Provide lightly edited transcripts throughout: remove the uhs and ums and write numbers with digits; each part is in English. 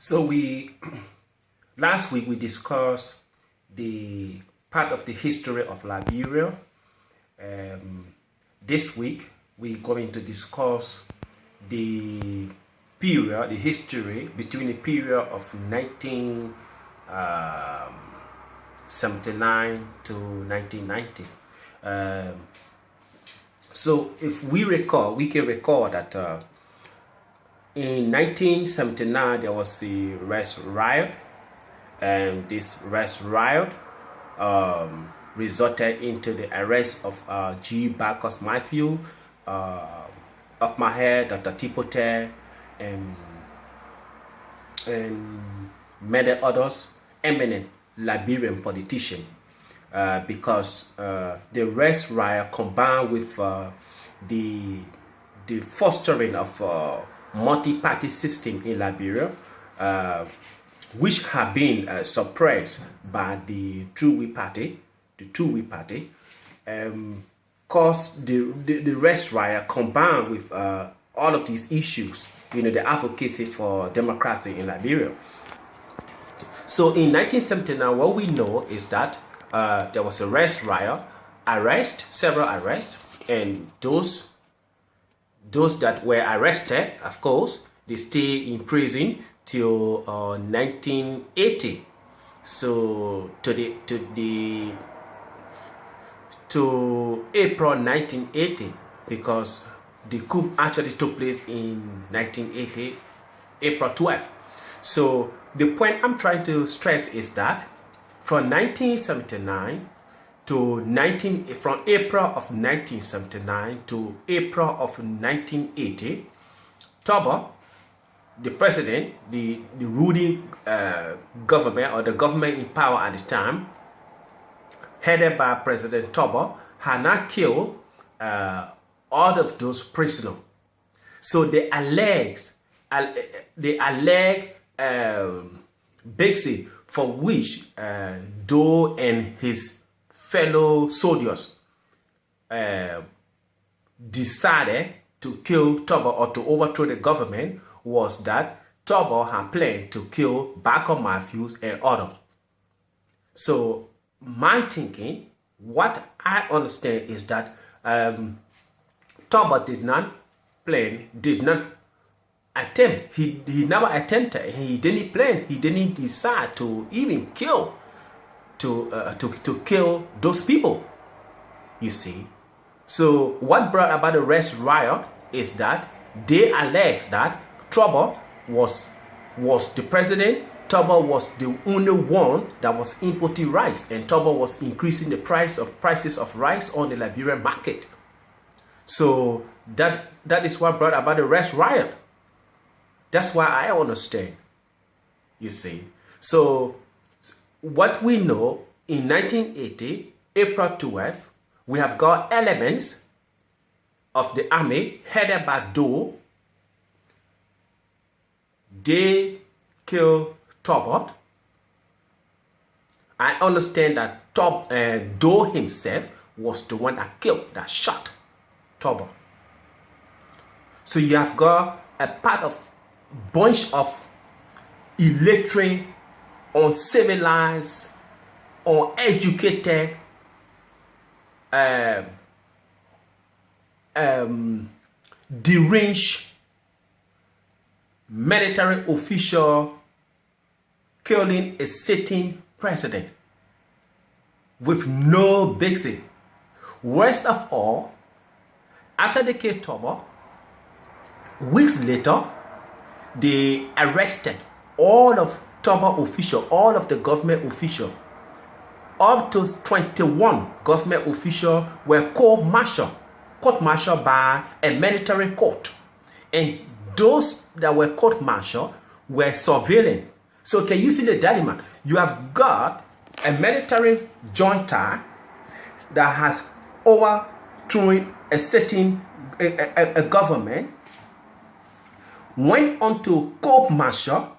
So last week we discussed the part of the history of Liberia. This week we're going to discuss the period, the history between the period of 1979 to 1990. So if we recall, we can recall that in 1979 there was the race riot, and this race riot resulted into the arrest of G. Bacchus Matthew, of my head, Dr. Tipote, and many others eminent Liberian politicians, because the race riot combined with the fostering of multi-party system in Liberia, which have been suppressed by the Two-Way Party, caused the race riot combined with all of these issues, the advocacy for democracy in Liberia. So in 1979, what we know is that there was a race riot, several arrests, and those that were arrested, of course, they stay in prison till 1980. So to April 1980, because the coup actually took place in 1980, April 12th. So the point I'm trying to stress is that from 1979 from April of 1979 to April of 1980, Toba, the president, the ruling government, or the government in power at the time, headed by President Toba, had not killed all of those prisoners. So they allege Bixie, for which Doe and his fellow soldiers decided to kill Toba or to overthrow the government, was that Toba had planned to kill Bacchus Matthews and others. So my thinking, what I understand is that Toba did not attempt, he never attempted, he didn't plan, he didn't decide to even kill, to kill those people, you see. So what brought about the race riot is that they allege that Toba was the president. Toba was the only one that was importing rice, and Toba was increasing the prices of rice on the Liberian market. So that is what brought about the race riot. That's why I understand, you see. So what we know, in 1980, April 12th, we have got elements of the army headed by Doe. They killed Toba. I understand that Doe himself was the one that shot Toba. So you have got a bunch of illiterate, uncivilized, uneducated, deranged military official killing a sitting president with no basis. Worst of all, after they killed Toba, weeks later, they arrested all of Toba officials, all of the government officials. Up to 21 government officials were court-martialed by a military court. And those that were court-martialed were surveilling. So can you see the dilemma? You have got a military junta that has overthrown a certain government, went on to court-martial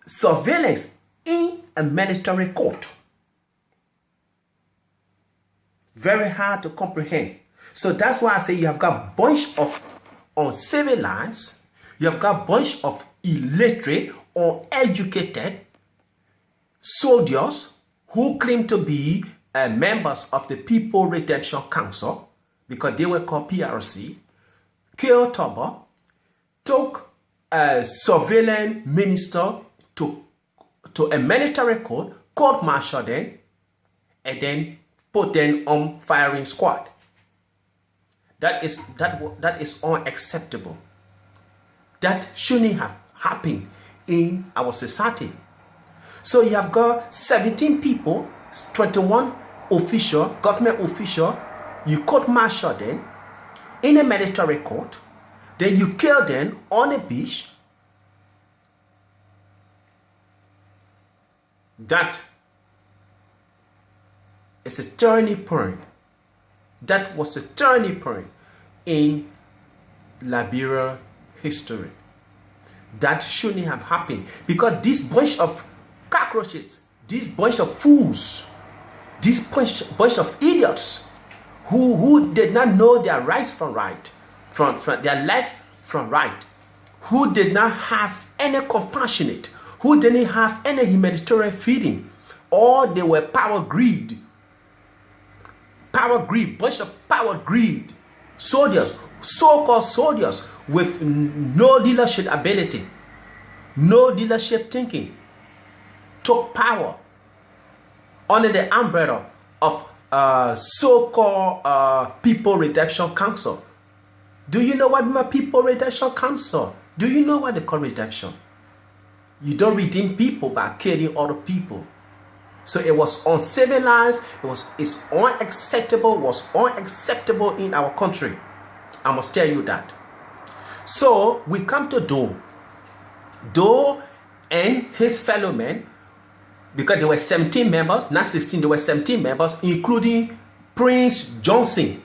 surveillance in a military court. Very hard to comprehend. So that's why I say you have got a bunch of uncivilized, You have got a bunch of illiterate or educated soldiers who claim to be members of the People Redemption Council, because they were called PRC, killed Tobo, took a surveillance minister to a military court-martial them, and then put them on firing squad. That is unacceptable. That shouldn't have happened in our society. So you have got 17 people, 21 official, government official, you court-martial them in a military court, then you kill them on a beach. That is a turning point. That was a turning point in Liberia history. That shouldn't have happened, because this bunch of cockroaches, this bunch of fools, this bunch of idiots who did not know their rights from right, from their life from right, who did not have any compassionate, who didn't have any humanitarian feeling, or they were power greed, bunch of power greed soldiers, so-called soldiers with no leadership ability, no leadership thinking, took power under the umbrella of so-called People Redemption Council. Do you know what my People Redemption Council? Do you know what they call redemption? You don't redeem people by killing other people. So it was uncivilized, it's unacceptable, was unacceptable in our country. I must tell you that. So we come to Doe. Doe and his fellow men, because there were 17 members, not 16, there were 17 members, including Prince Johnson.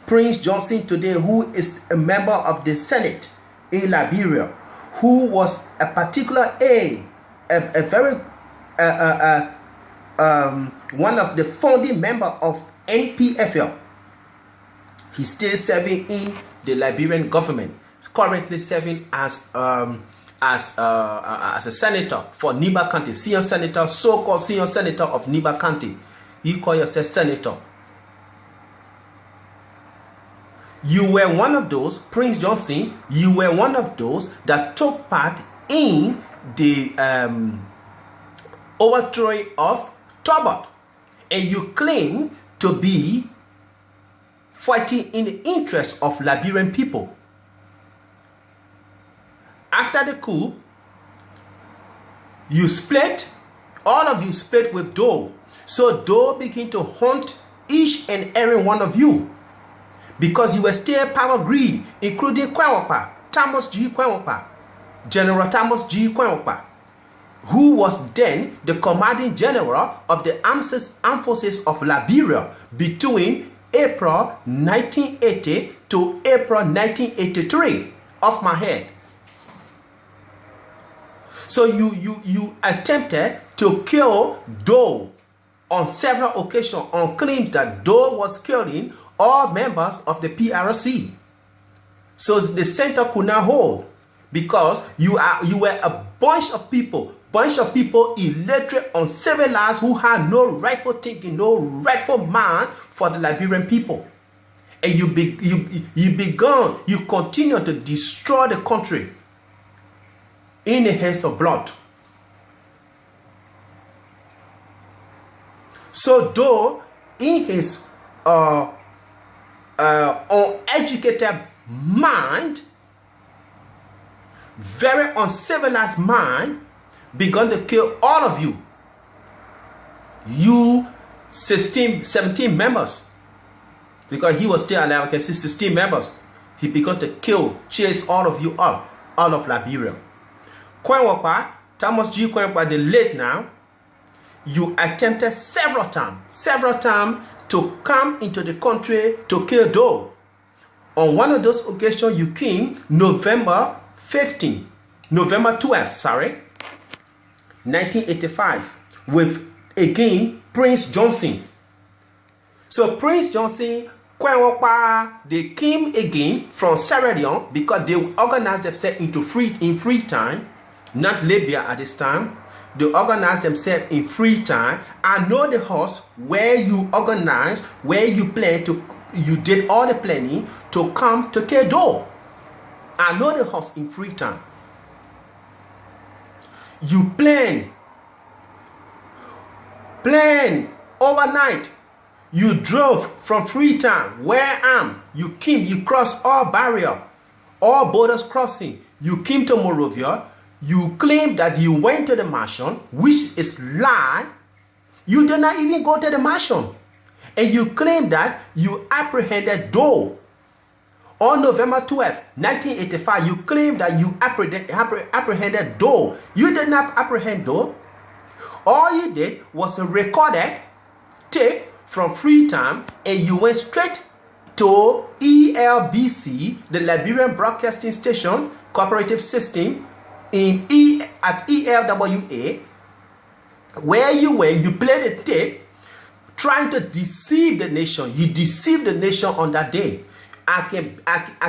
Prince Johnson today, who is a member of the Senate in Liberia, who was a particular one of the founding member of NPFL. He's still serving in the Liberian government, currently serving as a senator for Niba County, senior senator, so-called senior senator of Niba County. You call yourself senator. You were one of those, Prince Johnson, you were one of those that took part in the overthrow of Tobot. And you claim to be fighting in the interest of Liberian people. After the coup, you split, all of you split with Doe. So Doe began to hunt each and every one of you, because you were still power greed, including Kwenwopa, Thomas G. Kwenwopa, General Thomas G. Kwenwopa, who was then the commanding general of the armed forces of Liberia between April 1980 to April 1983, off my head. So you attempted to kill Doe on several occasions on claims that Doe was killing all members of the PRC. So the center could not hold, because you were a bunch of people illiterate, uncivilized, who had no rightful thinking, no rightful mind for the Liberian people. And you continue to destroy the country in the hands of blood. So Doe, in his uneducated mind, very uncivilized mind, began to kill all of you. You 17 members, because he was still alive. I can see 16 members. He began to chase all of you up, all of Liberia. Kwenwopa, Thomas G. Kwenwopa, the late now, you attempted several times to come into the country to kill Doe. On one of those occasions, you came November 12, 1985, with again Prince Johnson. So Prince Johnson They came again from Sierra Leone because they organized themselves into free time, not Libya at this time. They organized themselves in free time. I know the house where you organized, where you plan to, you did all the planning to come to Kedo. I know the house in free time. You plan overnight. You drove from Freetown, where I am. You came, you crossed all barrier, all borders crossing. You came to Monrovia. You claim that you went to the mansion, which is lie. You did not even go to the mansion. And you claim that you apprehended Doe. On November 12, 1985, you claim that you apprehended Doe. You did not apprehend Doe. All you did was a recorded tape from Freetown, and you went straight to ELBC, the Liberian Broadcasting Station Cooperative System at ELWA, where you went, you played a tape trying to deceive the nation. You deceived the nation on that day. I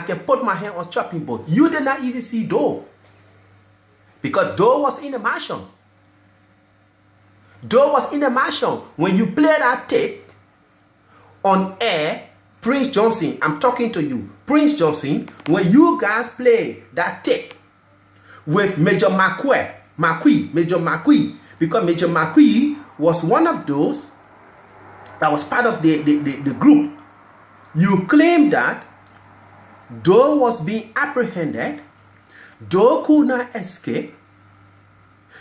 can put my hand on chopping board. You did not even see Doe, because Doe was in the mansion. Doe was in the mansion when you played that tape on air. Prince Johnson, I'm talking to you. Prince Johnson, when you guys play that tape with Major Major Marquis, because Major Marquis was one of those that was part of the group. You claim that Doe was being apprehended. Doe could not escape.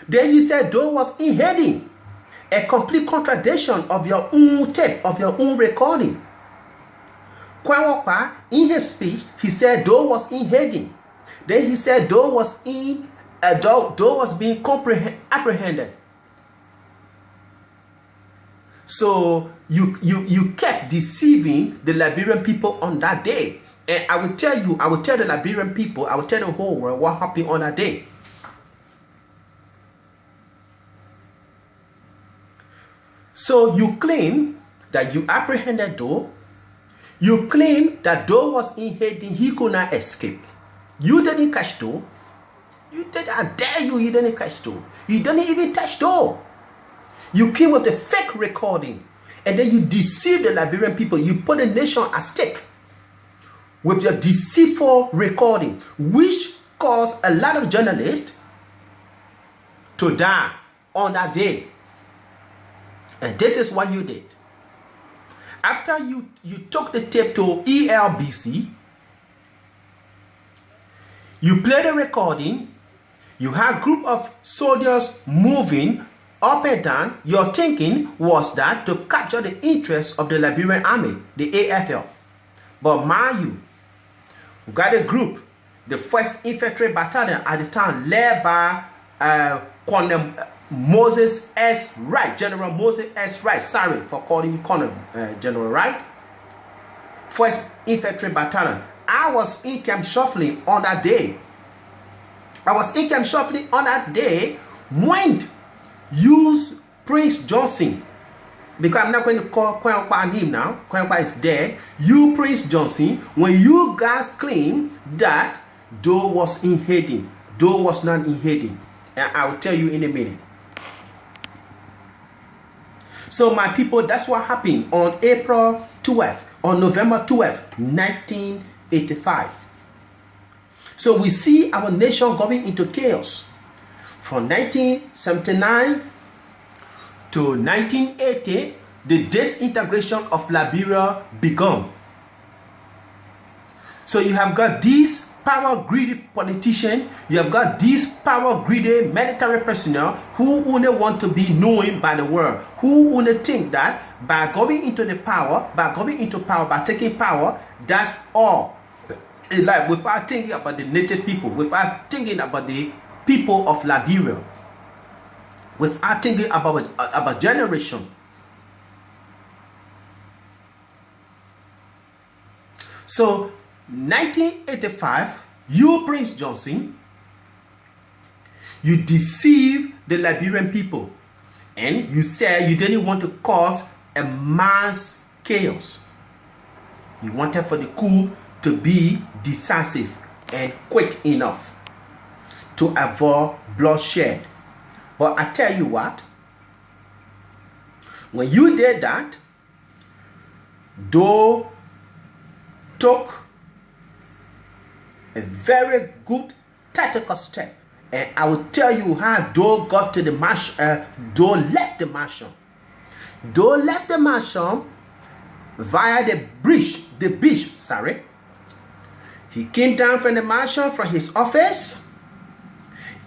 Then you said Doe was in hiding. A complete contradiction of your own tape, of your own recording. Kwanwokpa, in his speech, he said Doe was in hiding. Then he said Doe was being apprehended. So you kept deceiving the Liberian people on that day. And I will tell the Liberian people, I will tell the whole world what happened on that day. So you claim that you apprehended Doe. You claim that Doe was in hiding, he could not escape. You didn't catch Doe. I dare you, you didn't catch Doe. You didn't even touch Doe. You came with a fake recording, and then you deceived the Liberian people. You put the nation at stake with your deceitful recording, which caused a lot of journalists to die on that day. And this is what you did. After you took the tape to ELBC, you played a recording, you had a group of soldiers moving up and down. Your thinking was that to capture the interest of the Liberian Army, the AFL. But mind you, we got a group, the 1st Infantry Battalion at the time, led by Colonel Moses S. Wright, General Moses S. Wright. Sorry for calling you Colonel General Wright. 1st Infantry Battalion. I was in camp shuffling on that day. When use Prince Johnson, because I'm not going to call Kwanwokpa name now. Kwanwokpa is dead. You Prince Johnson, when you guys claim that Doe was in hiding. Doe was not in hiding. And I will tell you in a minute. So my people, that's what happened on April 12th, on November 12th, 1985. So we see our nation going into chaos. From 1979 to 1980, the disintegration of Liberia began. So you have got these power-greedy politicians, you have got these power-greedy military personnel who only want to be known by the world, who only think that by going into the power, by taking power, that's all. Like without thinking about the native people, without thinking about the people of Liberia, without thinking about generation. So 1985, you Prince Johnson, you deceived the Liberian people, and you said you didn't want to cause a mass chaos. He wanted for the coup to be decisive and quick enough to avoid bloodshed. But I tell you what, when you did that, Doe took a very good tactical step. And I will tell you how Doe got to the mansion. Doe left the mansion. Doe left the mansion via the beach, sorry. He came down from the mansion from his office.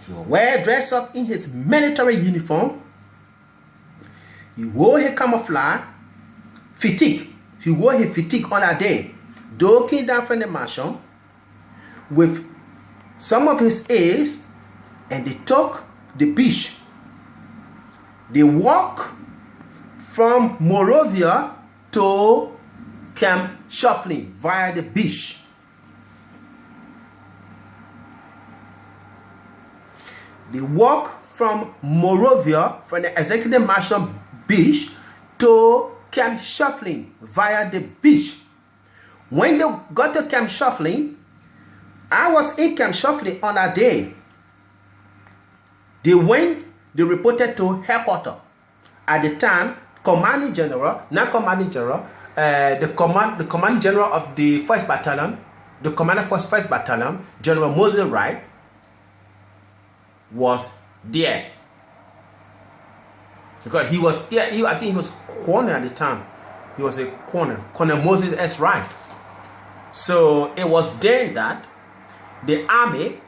He was dressed up in his military uniform. He wore his camouflage fatigue. He wore his fatigue on that day. Doe came down from the mansion with some of his aides, and they took the beach. They walked from Monrovia to Camp Shuffling via the beach. They walked from Monrovia, from the executive mansion beach, to Camp Shuffling via the beach. When they got to Camp Shuffling, I was in Camp Shuffling on that day. They reported to headquarters. At the time, commanding general, not commanding general, the commanding general of the 1st Battalion, the commander for 1st Battalion, General Moses Wright, was there. Because he was there, I think he was corner at the time. He was a corner, Colonel Moses S. Wright. So it was then that the army,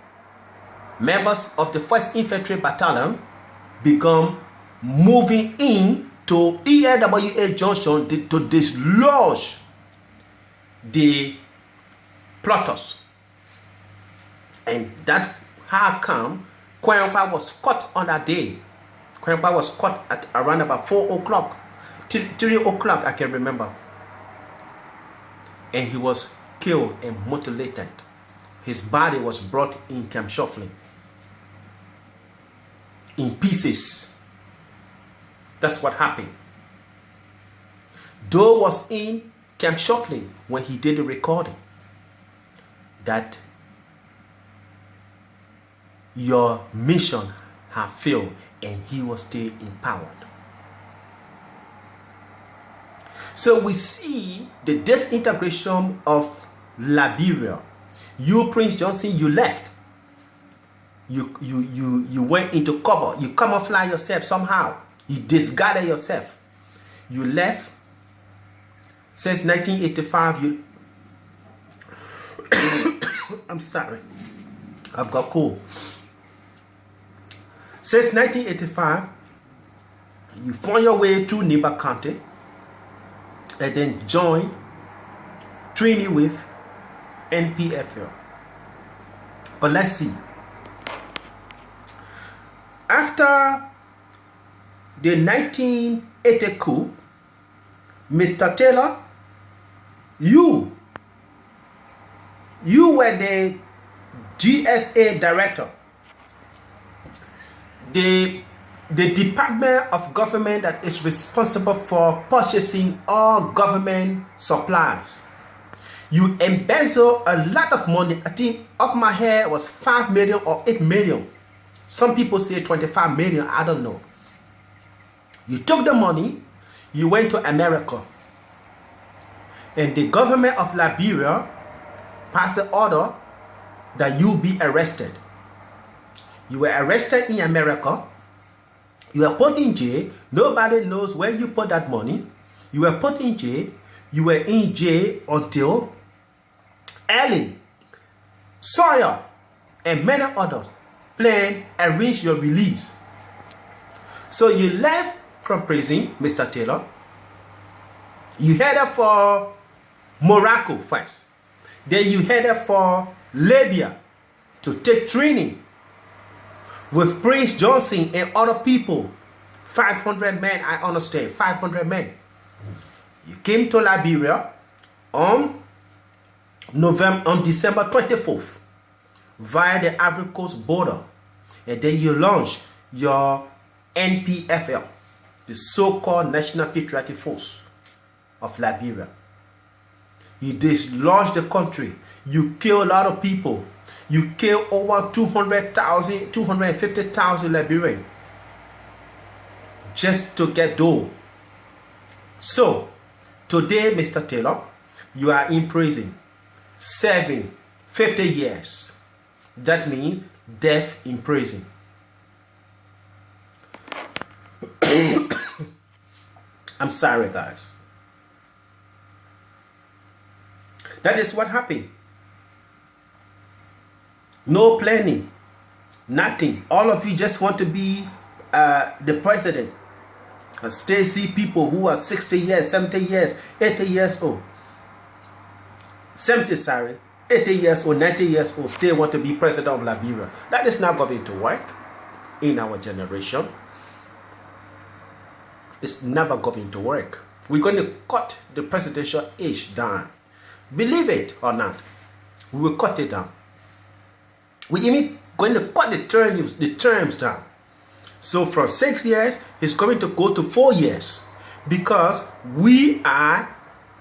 members of the 1st Infantry Battalion, began moving in to ELWA Junction to dislodge the plotters. And that how come Kwenkpa was caught on that day. Kwenkpa was caught at around about 4 o'clock, 3 o'clock, I can remember. And he was killed and mutilated. His body was brought in Camp Shuffling in pieces. That's what happened. Doe was in Camp Shuffling when he did the recording that your mission had failed, and he was still empowered. So we see the disintegration of Liberia. You, Prince Johnson, you left. You went into cover. You camouflage yourself somehow. You disguised yourself. You left. Since 1985, you... I'm sorry. I've got cold. Since 1985, you found your way through Niba County and then joined Trini with NPFL. But let's see. After the 1980 coup, Mr. Taylor, you were the GSA director, the department of government that is responsible for purchasing all government supplies. You embezzle a lot of money. I think off my head was 5 million or 8 million. Some people say 25 million, I don't know. You took the money, you went to America, and the government of Liberia passed an order that you be arrested. You were arrested in America. You were put in jail. Nobody knows where you put that money. You were put in jail. You were in jail until Ellen, Sawyer, and many others arranged your release. So you left from prison, Mr. Taylor. You headed for Morocco first. Then you headed for Libya to take training with Prince Johnson and other people. 500 men, I understand, 500 men. You came to Liberia on December 24th via the Ivory Coast border, and then you launched your NPFL, the so-called National Patriotic Force of Liberia. You dislodge the country. You kill a lot of people. You kill over 200,000, 250,000 Liberians just to get dough. So, today, Mr. Taylor, you are in prison, serving 50 years. That means death in prison. I'm sorry, guys. That is what happened. No planning, nothing. All of you just want to be the president. Still see people who are 60 years, 70 years, 80 years old. 70, sorry, 80 years old, 90 years old, still want to be president of Liberia. That is not going to work in our generation. It's never going to work. We're going to cut the presidential age down. Believe it or not, we will cut it down. We're even going to cut the terms down. So from 6 years, it's going to go to 4 years. Because we are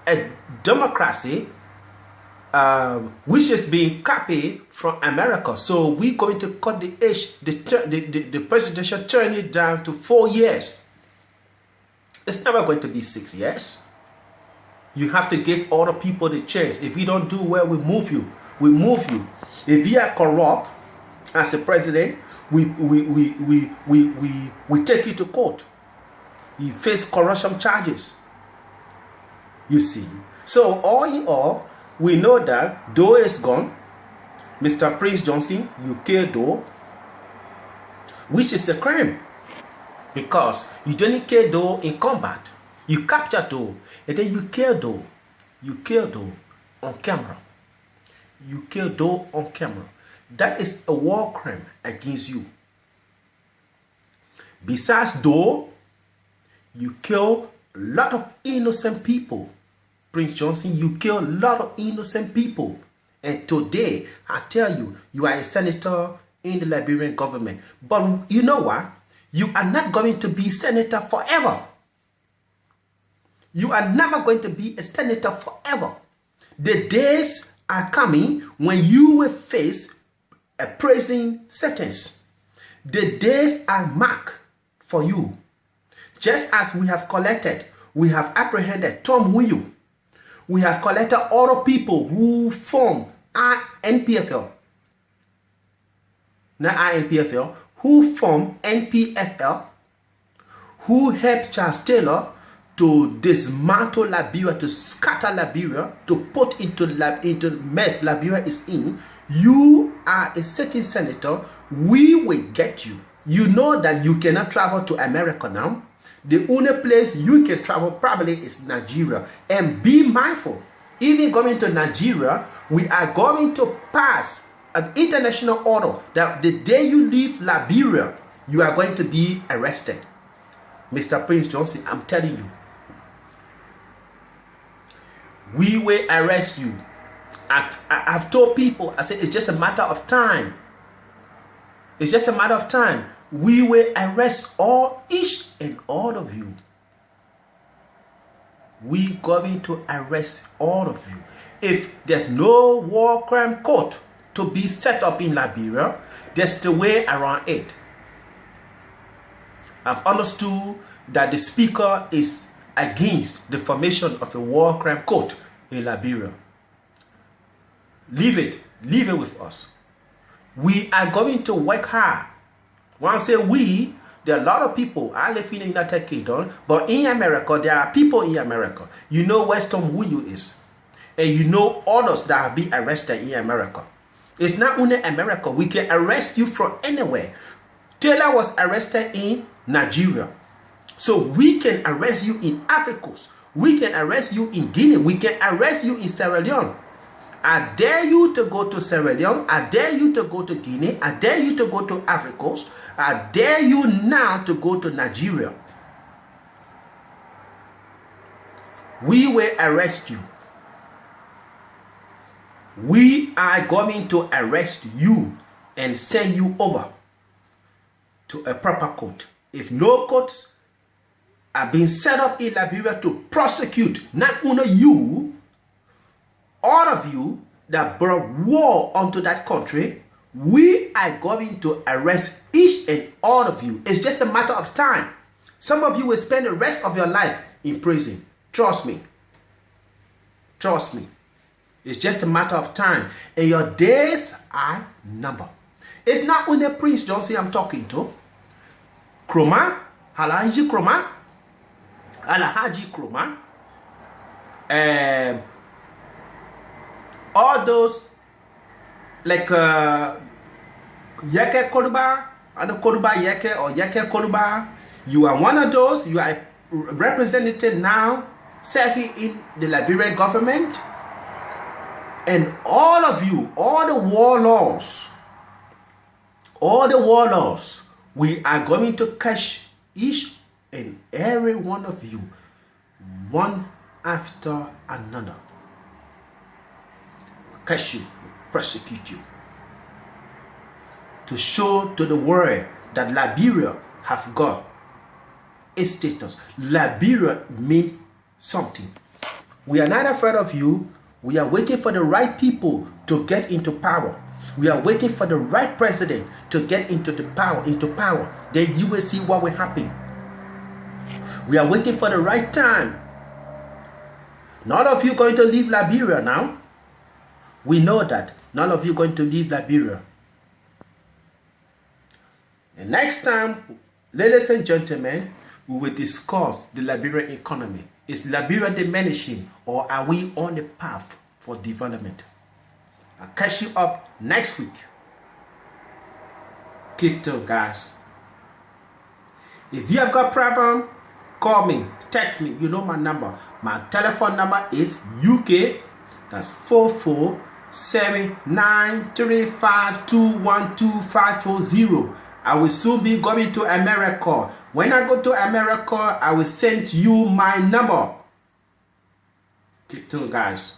a democracy which is being copied from America. So we're going to cut the age, the presidential term it down to 4 years. It's never going to be 6 years. You have to give other people the chance. If you don't do well, we move you. We move you. If you are corrupt as a president, we take you to court. You face corruption charges. You see. So all in all, we know that Doe is gone. Mr. Prince Johnson, you killed Doe, which is a crime. Because you didn't kill Doe in combat. You captured Doe. And then you killed Doe. You killed Doe on camera. You killed Doe on camera. That is a war crime against you. Besides Doe, you kill a lot of innocent people. Prince Johnson, you kill a lot of innocent people. And today, I tell you, you are a senator in the Liberian government. But you know what? You are not going to be senator forever. You are never going to be a senator forever. The days are coming when you will face a prison sentence. The days are marked for you. Just as we have collected, we have apprehended Tom Will. We have collected other people who form our NPFL. Not our NPFL, who form NPFL, who helped Charles Taylor to dismantle Liberia, to scatter Liberia, to put into mess Liberia is in. You are a sitting senator. We will get you. You know that you cannot travel to America now. The only place you can travel probably is Nigeria. And be mindful, even going to Nigeria, we are going to pass an international order that the day you leave Liberia, you are going to be arrested. Mr. Prince Johnson, I'm telling you. We will arrest you. I've told people, I said, it's just a matter of time. It's just a matter of time. We will arrest each and all of you. We're going to arrest all of you. If there's no war crime court to be set up in Liberia, there's the way around it. I've understood that the speaker is against the formation of a war crime court in Liberia. Leave it with us. We are going to work hard. When I say we, there are a lot of people. I live in the United Kingdom, but in America, there are people in America. You know where Tom Will is, and you know others that have been arrested in America. It's not only America. We can arrest you from anywhere. Taylor was arrested in Nigeria. So we can arrest you in Africa. We can arrest you in Guinea. We can arrest you in Sierra Leone. I dare you to go to Sierra Leone. I dare you to go to Guinea. I dare you to go to Africa. I dare you now to go to Nigeria. We will arrest you. We are going to arrest you and send you over to a proper court. If no courts are being set up in Liberia to prosecute not only you, all of you that brought war onto that country, we are going to arrest each and all of you. It's just a matter of time. Some of you will spend the rest of your life in prison. Trust me. Trust me. It's just a matter of time. And your days are numbered. It's not only Prince Johnson I'm talking to. Kroma, Alhaji Kroma, Alhaji Kroma, all those like Yeke Koluba, and Koluba Yeke or Yeke Koluba. You are one of those. You are represented now serving in the Liberian government. And all of you, all the warlords, we are going to catch each and every one of you, one after another. Catch you, prosecute you. To show to the world that Liberia have got a status. Liberia means something. We are not afraid of you. We are waiting for the right people to get into power. We are waiting for the right president to get into power. Then you will see what will happen. We are waiting for the right time. None of you going to leave Liberia now. We know that. None of you going to leave Liberia. The next time, ladies and gentlemen, we will discuss the Liberian economy. Is Liberia diminishing, or are we on the path for development? I'll catch you up next week. Keep tuned, guys. If you have got problem, call me, text me. You know my number. My telephone number is UK. That's 44793521250. I will soon be going to America. When I go to America, I will send you my number. Keep tuned, guys.